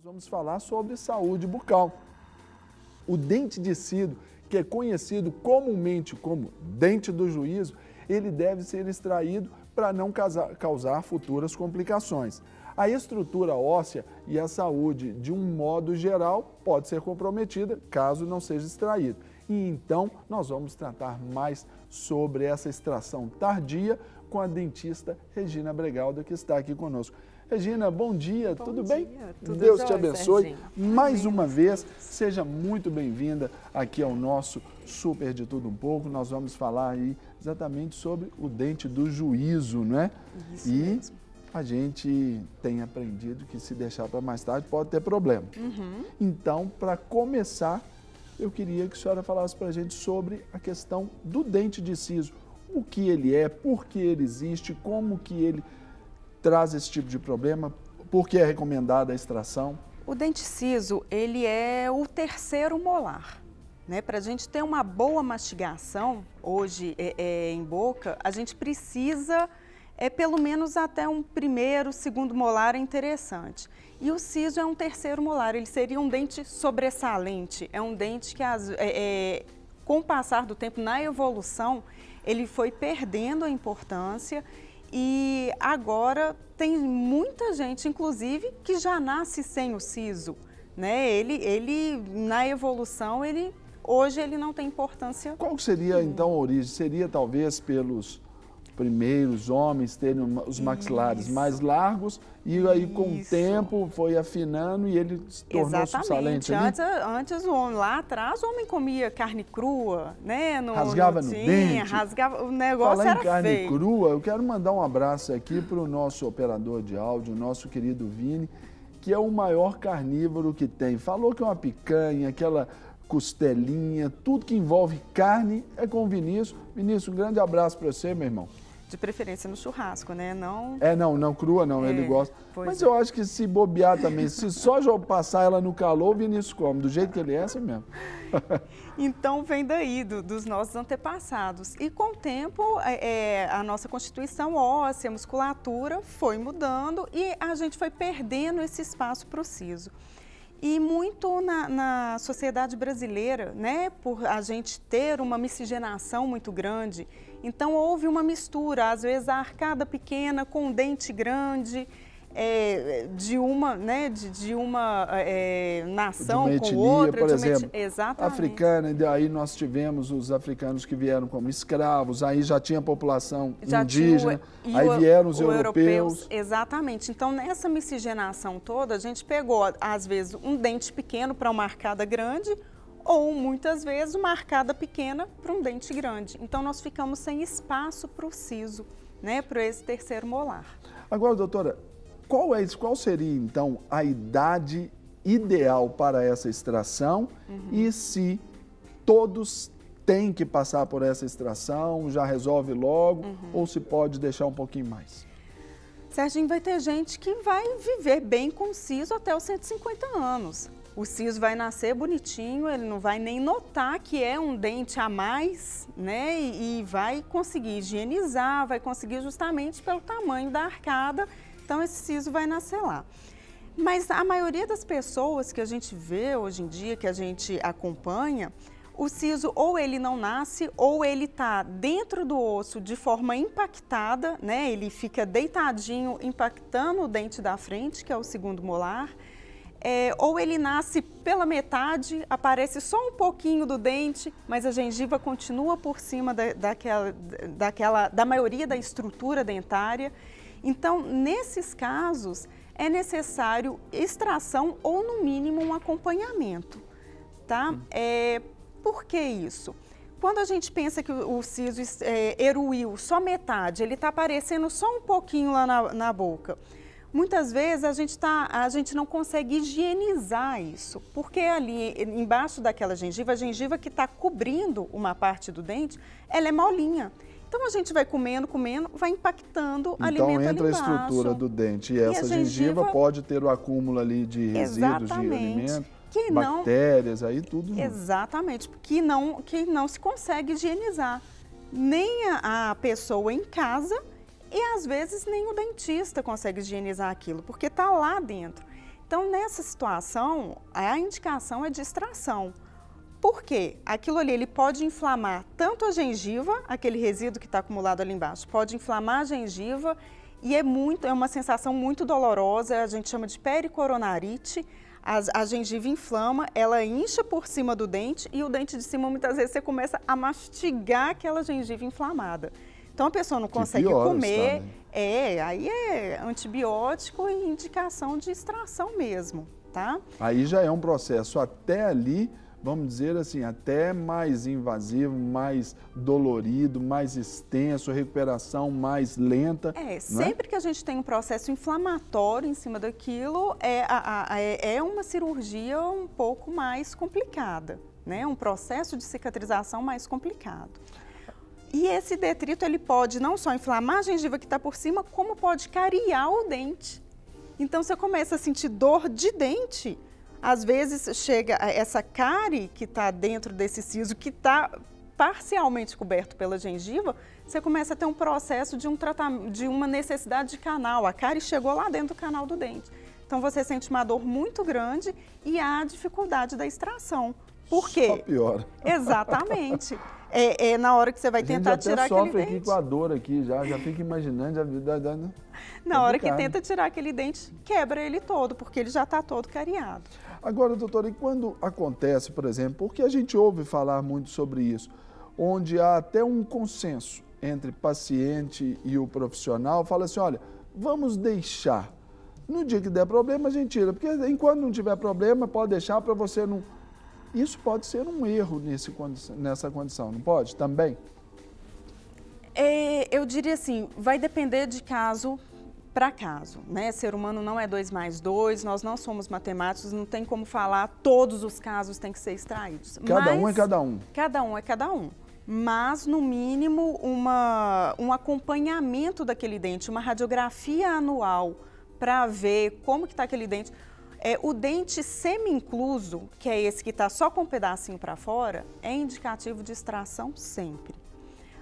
vamos falar sobre saúde bucal. O dente descido, que é conhecido comumente como dente do juízo, ele deve ser extraído para não causar futuras complicações. A estrutura óssea e a saúde, de um modo geral, pode ser comprometida caso não seja extraído. E então, nós vamos tratar mais sobre essa extração tardia com a dentista Regina Bregalda, que está aqui conosco. Regina, bom dia, tudo bem? Tudo Deus jóia, te abençoe. Serginho. Mais uma vez, seja muito bem-vinda aqui ao nosso Super de Tudo Um Pouco. Nós vamos falar aí exatamente sobre o dente do juízo, não é? Isso mesmo. A gente tem aprendido que se deixar para mais tarde pode ter problema. Então, para começar, eu queria que a senhora falasse para a gente sobre a questão do dente de siso. O que ele é, por que ele existe, como que ele traz esse tipo de problema, por que é recomendada a extração? O dente ciso, ele é o terceiro molar. Né? Para a gente ter uma boa mastigação, hoje em boca, a gente precisa, pelo menos até um primeiro, segundo molar é interessante. E o siso é um terceiro molar, ele seria um dente sobressalente, é um dente que, com o passar do tempo, na evolução, ele foi perdendo a importância. E agora tem muita gente, inclusive, que já nasce sem o siso, né? Ele na evolução, hoje ele não tem importância. Qual seria então a origem? Seria talvez pelos primeiros homens terem os maxilares mais largos e aí com o tempo foi afinando e ele se tornou subsalente? Antes o homem lá atrás, o homem comia carne crua, né? Rasgava no dente. Rasgava, o negócio Falar era em carne feio. crua, eu quero mandar um abraço aqui para o nosso operador de áudio, o nosso querido Vini, que é o maior carnívoro que tem. Falou que é uma picanha, aquela costelinha, tudo que envolve carne é com o Vinícius. Vinícius, um grande abraço para você, meu irmão. De preferência no churrasco, né? Não... Não crua não, ele gosta. Mas eu acho que se bobear também, se só passar ela no calor, o Vinícius come, do jeito que ele é, assim mesmo. Então vem daí, dos nossos antepassados. E com o tempo, a nossa constituição óssea, a musculatura foi mudando e a gente foi perdendo esse espaço para o siso. E muito na sociedade brasileira, né, por a gente ter uma miscigenação muito grande, então houve uma mistura, às vezes a arcada pequena com um dente grande, de uma nação de uma etnia, com outra. por exemplo, exatamente. Africana, e daí nós tivemos os africanos que vieram como escravos, aí já tinha população indígena, aí vieram os europeus. Exatamente. Então, nessa miscigenação toda, a gente pegou, às vezes, um dente pequeno para uma arcada grande, ou muitas vezes uma arcada pequena para um dente grande. Então, nós ficamos sem espaço para o siso, né, para esse terceiro molar. Agora, doutora, qual seria, então, a idade ideal para essa extração e se todos têm que passar por essa extração, já resolve logo ou se pode deixar um pouquinho mais? Serginho, vai ter gente que vai viver bem com o siso até os 150 anos. O siso vai nascer bonitinho, ele não vai nem notar que é um dente a mais, né? E vai conseguir higienizar, vai conseguir justamente pelo tamanho da arcada. Então, esse siso vai nascer lá. Mas a maioria das pessoas que a gente vê hoje em dia, que a gente acompanha, o siso ou ele não nasce ou ele está dentro do osso de forma impactada, né? Ele fica deitadinho, impactando o dente da frente, que é o segundo molar. Ou ele nasce pela metade, aparece só um pouquinho do dente, mas a gengiva continua por cima da maioria da estrutura dentária. Então, nesses casos, é necessário extração ou, no mínimo, um acompanhamento, tá? Por que isso? Quando a gente pensa que o siso eruiu só metade, ele está aparecendo só um pouquinho lá na boca, muitas vezes a gente não consegue higienizar isso, porque ali embaixo daquela gengiva, a gengiva que está cobrindo uma parte do dente, ela é molinha. Então, a gente vai comendo, vai impactando alimento ali embaixo. Então, entra a estrutura do dente e essa gengiva pode ter o acúmulo ali de resíduos de alimento, bactérias, aí tudo. Exatamente, que não se consegue higienizar. Nem a pessoa em casa e, às vezes, nem o dentista consegue higienizar aquilo, porque está lá dentro. Então, nessa situação, a indicação é de extração. Por quê? Aquilo ali ele pode inflamar tanto a gengiva, aquele resíduo que está acumulado ali embaixo, pode inflamar a gengiva e é uma sensação muito dolorosa, a gente chama de pericoronarite. A gengiva inflama, ela incha por cima do dente e o dente de cima, muitas vezes, você começa a mastigar aquela gengiva inflamada. Então, a pessoa não consegue comer, aí é antibiótico e indicação de extração mesmo, tá? Aí já é um processo até ali, vamos dizer assim, até mais invasivo, mais dolorido, mais extenso, recuperação mais lenta. Sempre que a gente tem um processo inflamatório em cima daquilo, é uma cirurgia um pouco mais complicada, né? Um processo de cicatrização mais complicado. E esse detrito, ele pode não só inflamar a gengiva que está por cima, como pode cariar o dente. Então, você começa a sentir dor de dente. Às vezes chega essa cárie que está dentro desse siso, que está parcialmente coberto pela gengiva, você começa a ter um processo de uma necessidade de canal. A cárie chegou lá dentro do canal do dente. Então você sente uma dor muito grande e há dificuldade da extração. Por quê? Só piora. Exatamente. Na hora que você vai tentar tirar aquele dente. A gente até sofre aqui com a dor aqui, já fica imaginando a vida. Na hora que tenta tirar aquele dente, quebra ele todo, porque ele já está todo cariado. Agora, doutora, e quando acontece, por exemplo, porque a gente ouve falar muito sobre isso, onde há até um consenso entre paciente e o profissional, fala assim, olha, vamos deixar. No dia que der problema, a gente tira, porque enquanto não tiver problema, pode deixar para você não... Isso pode ser um erro nessa condição, não pode? Também? Eu diria assim, vai depender de caso para caso, né? Ser humano não é 2 mais 2, nós não somos matemáticos, não tem como falar todos os casos têm que ser extraídos. Cada um é cada um. Cada um é cada um. Mas, no mínimo, um acompanhamento daquele dente, uma radiografia anual para ver como que está aquele dente. O dente semi-incluso, que é esse que está só com um pedacinho para fora, é indicativo de extração sempre.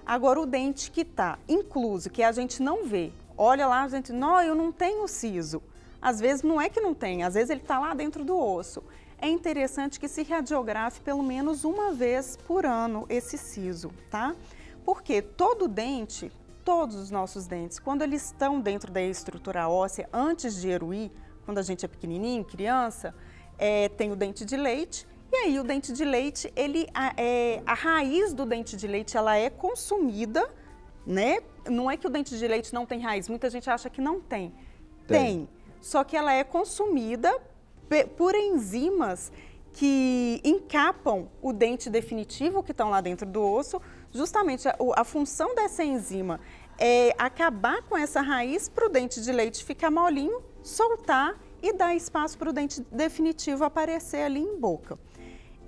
Agora, o dente que está incluso, que a gente não vê, olha lá, a gente, não, eu não tenho siso. Às vezes não é que não tem, às vezes ele está lá dentro do osso. É interessante que se radiografe pelo menos uma vez por ano esse siso, tá? Porque todo dente, todos os nossos dentes, quando eles estão dentro da estrutura óssea, antes de eruir, quando a gente é pequenininho, criança, tem o dente de leite, e aí o dente de leite, a raiz do dente de leite, ela é consumida, né? Não é que o dente de leite não tem raiz, muita gente acha que não tem. Tem, só que ela é consumida por enzimas que encapam o dente definitivo que estão lá dentro do osso. Justamente a função dessa enzima é acabar com essa raiz para o dente de leite ficar molinho, soltar e dar espaço para o dente definitivo aparecer ali em boca.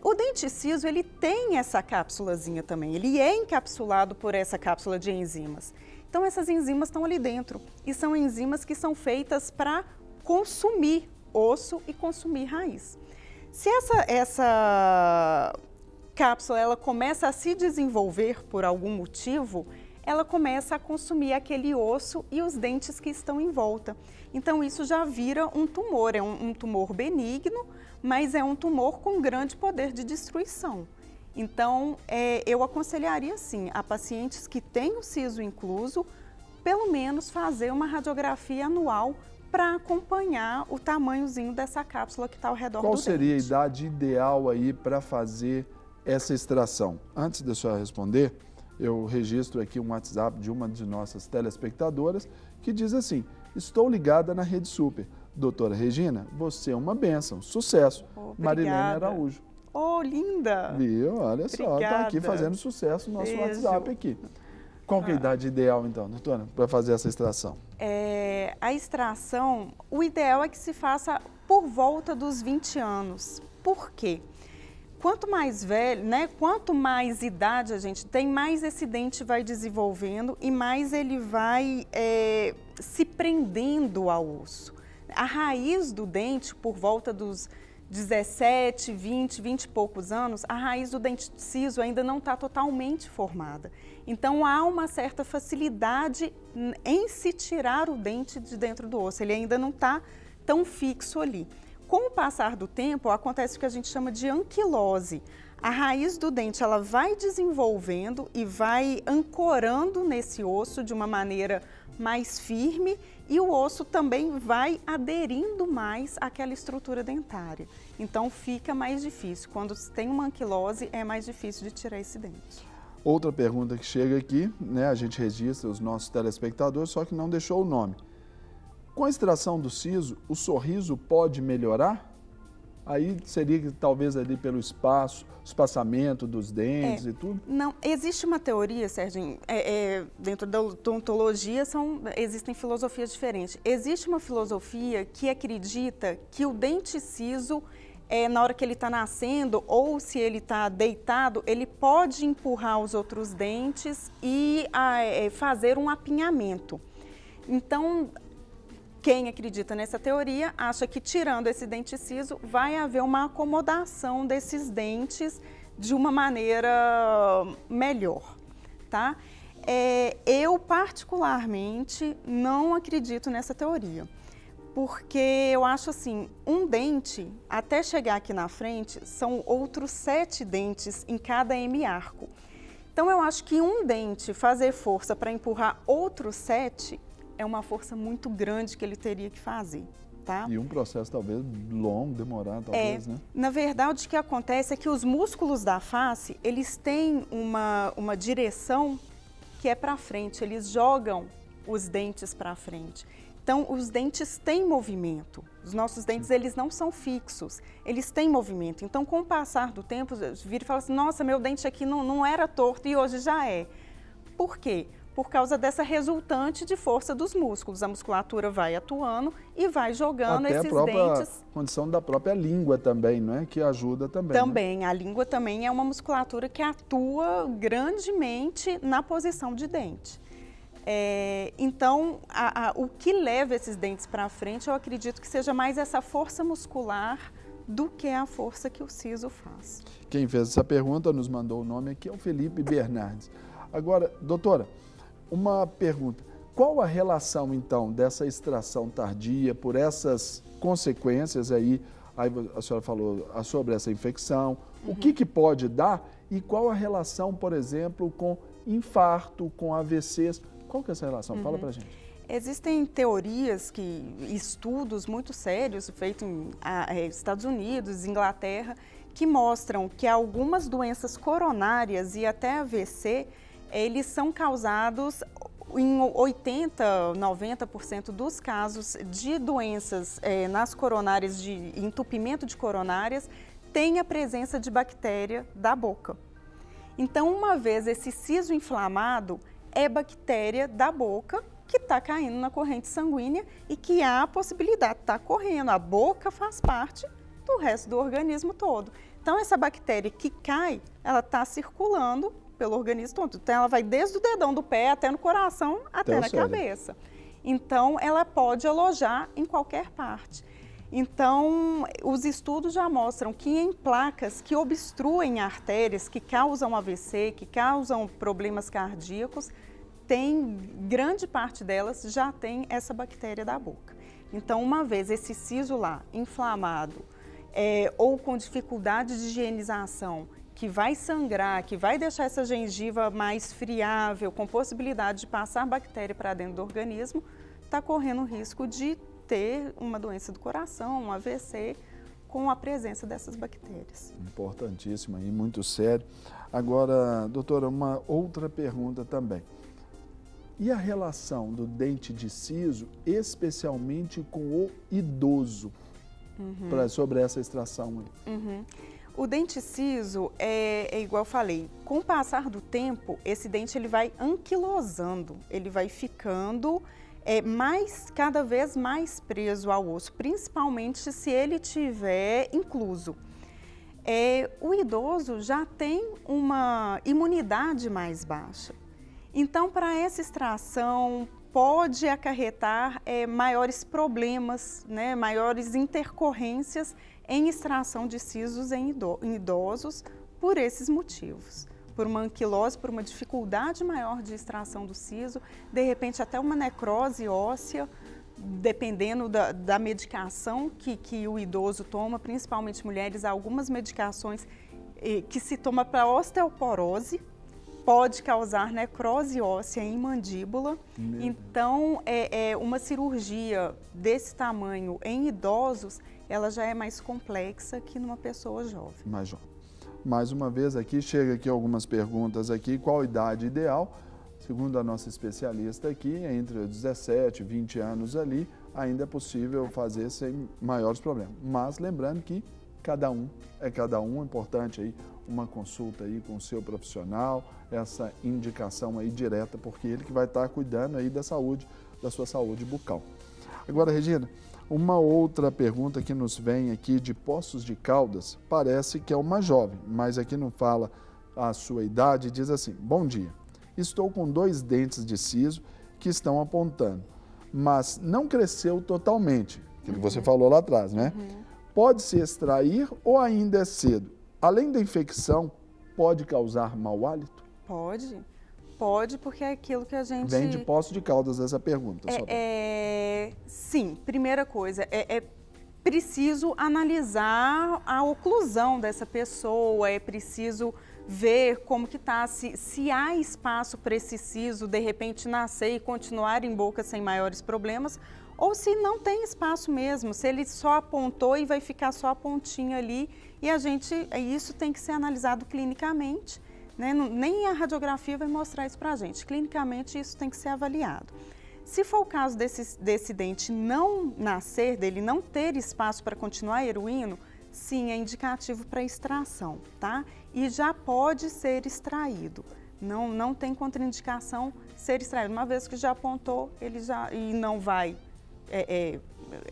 O dente ciso, ele tem essa cápsulazinha também, ele é encapsulado por essa cápsula de enzimas. Então, essas enzimas estão ali dentro e são enzimas que são feitas para consumir osso e consumir raiz. Se essa cápsula ela começa a se desenvolver por algum motivo, ela começa a consumir aquele osso e os dentes que estão em volta. Então, isso já vira um tumor, é um tumor benigno, mas é um tumor com grande poder de destruição. Então, eu aconselharia, sim, a pacientes que têm o siso incluso, pelo menos fazer uma radiografia anual para acompanhar o tamanhozinho dessa cápsula que está ao redor do dente. Qual seria a idade ideal aí para fazer essa extração? Antes de a senhora responder, eu registro aqui um WhatsApp de uma de nossas telespectadoras que diz assim, estou ligada na Rede Super. Doutora Regina, você é uma bênção, sucesso. Marilene Araújo. Oh, linda! Viu? Olha só, está aqui fazendo sucesso no nosso WhatsApp aqui. Qual que é a idade ideal, então, doutora, para fazer essa extração? A extração, o ideal é que se faça por volta dos 20 anos. Por quê? Quanto mais velho, né, quanto mais idade a gente tem, mais esse dente vai desenvolvendo e mais ele vai se prendendo ao osso. A raiz do dente, por volta dos 17, 20 e poucos anos, a raiz do dente ciso ainda não está totalmente formada. Então, há uma certa facilidade em se tirar o dente de dentro do osso, ele ainda não está tão fixo ali. Com o passar do tempo, acontece o que a gente chama de anquilose. A raiz do dente ela vai desenvolvendo e vai ancorando nesse osso de uma maneira mais firme e o osso também vai aderindo mais àquela estrutura dentária. Então fica mais difícil. Quando tem uma anquilose, é mais difícil de tirar esse dente. Outra pergunta que chega aqui, né? A gente registra os nossos telespectadores, só que não deixou o nome. Com a extração do siso, o sorriso pode melhorar? Aí seria que talvez ali pelo espaçamento dos dentes e tudo? Não, existe uma teoria, Serginho, dentro da odontologia existem filosofias diferentes. Existe uma filosofia que acredita que o dente siso, na hora que ele está nascendo ou se ele está deitado, ele pode empurrar os outros dentes e fazer um apinhamento. Então, quem acredita nessa teoria acha que tirando esse dente siso vai haver uma acomodação desses dentes de uma maneira melhor, tá? Eu particularmente não acredito nessa teoria, porque eu acho assim, um dente até chegar aqui na frente são outros 7 dentes em cada hemiarco. Então eu acho que um dente fazer força para empurrar outros 7 é uma força muito grande que ele teria que fazer, tá? E um processo talvez longo, demorado, talvez, né? Na verdade, o que acontece é que os músculos da face, eles têm uma direção que é para frente, eles jogam os dentes para frente. Então, os dentes têm movimento. Os nossos dentes, eles não são fixos, eles têm movimento. Então, com o passar do tempo, vira e fala assim, nossa, meu dente aqui não era torto e hoje já é. Por quê? Por causa dessa resultante de força dos músculos. A musculatura vai atuando e vai jogando até esses a própria dentes. Condição da própria língua também, não é? Que ajuda também. Também, né? a língua também é uma musculatura que atua grandemente na posição de dente. Então, o que leva esses dentes para frente, eu acredito que seja mais essa força muscular do que a força que o siso faz. Quem fez essa pergunta nos mandou o nome aqui, é o Felipe Bernardes. Agora, doutora, uma pergunta. Qual a relação, então, dessa extração tardia por essas consequências aí a senhora falou sobre essa infecção, o que pode dar e qual a relação, por exemplo, com infarto, com AVCs? Qual que é essa relação? Fala pra gente. Existem teorias, estudos muito sérios feitos em Estados Unidos, Inglaterra, que mostram que algumas doenças coronárias e até AVC, eles são causados em 80%, 90% dos casos de doenças nas coronárias, de entupimento de coronárias, tem a presença de bactéria da boca. Então, uma vez esse siso inflamado é bactéria da boca que está caindo na corrente sanguínea e que há a possibilidade de estar correndo. A boca faz parte do resto do organismo todo. Então, essa bactéria que cai, ela está circulando pelo organismo todo. Então, ela vai desde o dedão do pé até no coração, até na cabeça. Então, ela pode alojar em qualquer parte. Então, os estudos já mostram que em placas que obstruem artérias, que causam AVC, que causam problemas cardíacos, grande parte delas já tem essa bactéria da boca. Então, uma vez esse siso lá inflamado ou com dificuldade de higienização, que vai sangrar, que vai deixar essa gengiva mais friável, com possibilidade de passar bactéria para dentro do organismo, está correndo o risco de ter uma doença do coração, um AVC, com a presença dessas bactérias. Importantíssimo e muito sério. Agora, doutora, uma outra pergunta também. E a relação do dente de siso, especialmente com o idoso, sobre essa extração aí? O dente siso é igual eu falei, com o passar do tempo, esse dente ele vai anquilosando, ele vai ficando cada vez mais preso ao osso, principalmente se ele tiver incluso. O idoso já tem uma imunidade mais baixa. Então, para essa extração, pode acarretar maiores problemas, né, maiores intercorrências em extração de sisos em idosos por esses motivos. Por uma anquilose, por uma dificuldade maior de extração do siso, de repente até uma necrose óssea dependendo da medicação que o idoso toma, principalmente mulheres, algumas medicações que se toma para osteoporose, pode causar necrose óssea em mandíbula. Então, uma cirurgia desse tamanho em idosos, ela já é mais complexa que numa pessoa jovem. Mais jovem. Mais uma vez aqui, chega aqui algumas perguntas aqui, qual a idade ideal? Segundo a nossa especialista aqui, entre 17 e 20 anos ali, ainda é possível fazer sem maiores problemas. Mas lembrando que cada um é importante aí uma consulta aí com o seu profissional, essa indicação aí direta, porque ele que vai estar cuidando aí da sua saúde bucal. Agora, Regina, uma outra pergunta que nos vem aqui de Poços de Caldas, parece que é uma jovem, mas aqui não fala a sua idade, diz assim: bom dia, estou com 2 dentes de siso que estão apontando, mas não cresceu totalmente, que você falou lá atrás, né? Pode-se extrair ou ainda é cedo? Além da infecção, pode causar mau hálito? Pode, porque é aquilo que a gente... Vem de Poços de Caldas essa pergunta. Sim, primeira coisa, é preciso analisar a oclusão dessa pessoa, é preciso ver como que está, se há espaço para esse siso de repente nascer e continuar em boca sem maiores problemas, ou se não tem espaço mesmo, se ele só apontou e vai ficar só a pontinha ali, e isso tem que ser analisado clinicamente, né? Nem a radiografia vai mostrar isso para a gente, clinicamente isso tem que ser avaliado. Se for o caso desse dente não nascer, dele não ter espaço para continuar eruindo, sim, é indicativo para extração, tá? E já pode ser extraído. Não tem contraindicação ser extraído. Uma vez que já apontou, ele já e não vai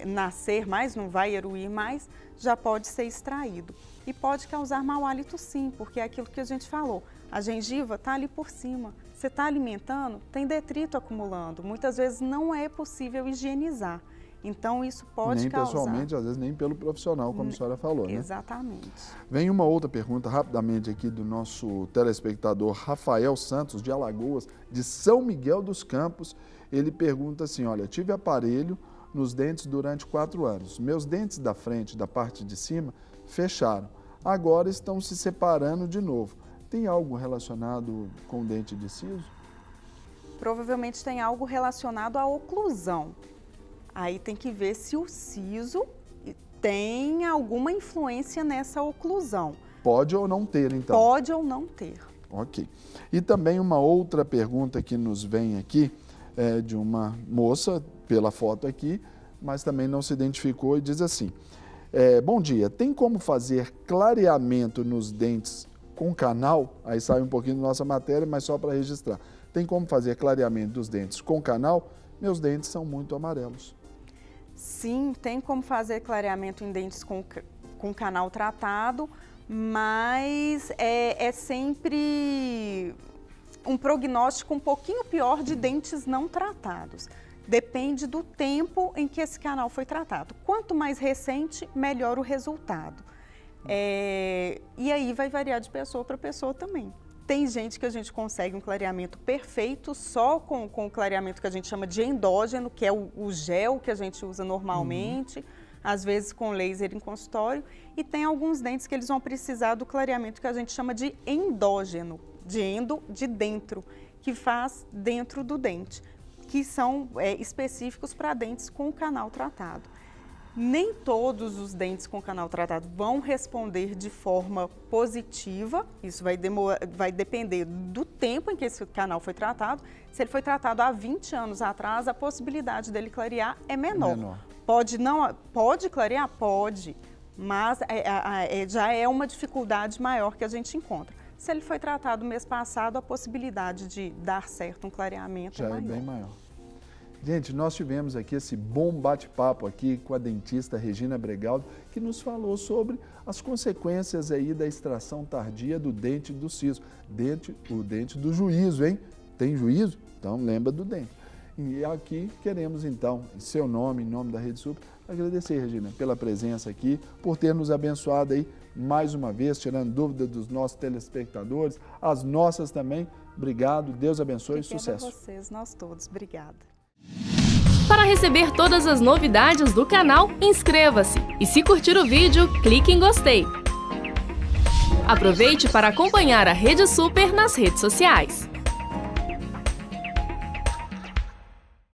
nascer mais, não vai eruir mais, já pode ser extraído. E pode causar mau hálito sim, porque é aquilo que a gente falou. A gengiva está ali por cima. Você está alimentando, tem detrito acumulando. Muitas vezes não é possível higienizar. Então, isso pode causar... Nem pessoalmente, às vezes nem pelo profissional, como a senhora falou, né? Exatamente. Vem uma outra pergunta rapidamente aqui do nosso telespectador Rafael Santos, de Alagoas, de São Miguel dos Campos. Ele pergunta assim, olha, tive aparelho nos dentes durante 4 anos. Meus dentes da frente, da parte de cima, fecharam. Agora estão se separando de novo. Tem algo relacionado com o dente de siso? Provavelmente tem algo relacionado à oclusão. Aí tem que ver se o siso tem alguma influência nessa oclusão. Pode ou não ter, então? Pode ou não ter. Ok. E também uma outra pergunta que nos vem aqui, de uma moça, pela foto aqui, mas também não se identificou e diz assim, bom dia, tem como fazer clareamento nos dentes com canal? Aí sai um pouquinho da nossa matéria, mas só para registrar. Tem como fazer clareamento dos dentes com canal? Meus dentes são muito amarelos. Sim, tem como fazer clareamento em dentes com canal tratado, mas é sempre um prognóstico um pouquinho pior de dentes não tratados. Depende do tempo em que esse canal foi tratado. Quanto mais recente, melhor o resultado. E aí vai variar de pessoa para pessoa também. Tem gente que a gente consegue um clareamento perfeito só com o clareamento que a gente chama de endógeno, que é o gel que a gente usa normalmente, às vezes com laser em consultório, e tem alguns dentes que eles vão precisar do clareamento que a gente chama de endógeno, de dentro, que faz dentro do dente, que são específicos para dentes com o canal tratado. Nem todos os dentes com canal tratado vão responder de forma positiva, isso vai depender do tempo em que esse canal foi tratado. Se ele foi tratado há 20 anos atrás, a possibilidade dele clarear é menor. Pode clarear? Pode, mas já é uma dificuldade maior que a gente encontra. Se ele foi tratado mês passado, a possibilidade de dar certo um clareamento já é bem maior. Gente, nós tivemos aqui esse bom bate-papo aqui com a dentista Regina Bregaldo, que nos falou sobre as consequências aí da extração tardia do dente do siso. O dente do juízo, hein? Tem juízo? Então lembra do dente. E aqui queremos então, em seu nome, em nome da Rede Super, agradecer, Regina, pela presença aqui, por ter nos abençoado aí mais uma vez, tirando dúvida dos nossos telespectadores, as nossas também. Obrigado, Deus abençoe e sucesso. Obrigada a vocês, nós todos. Obrigada. Para receber todas as novidades do canal, inscreva-se e, se curtir o vídeo, clique em gostei. Aproveite para acompanhar a Rede Super nas redes sociais.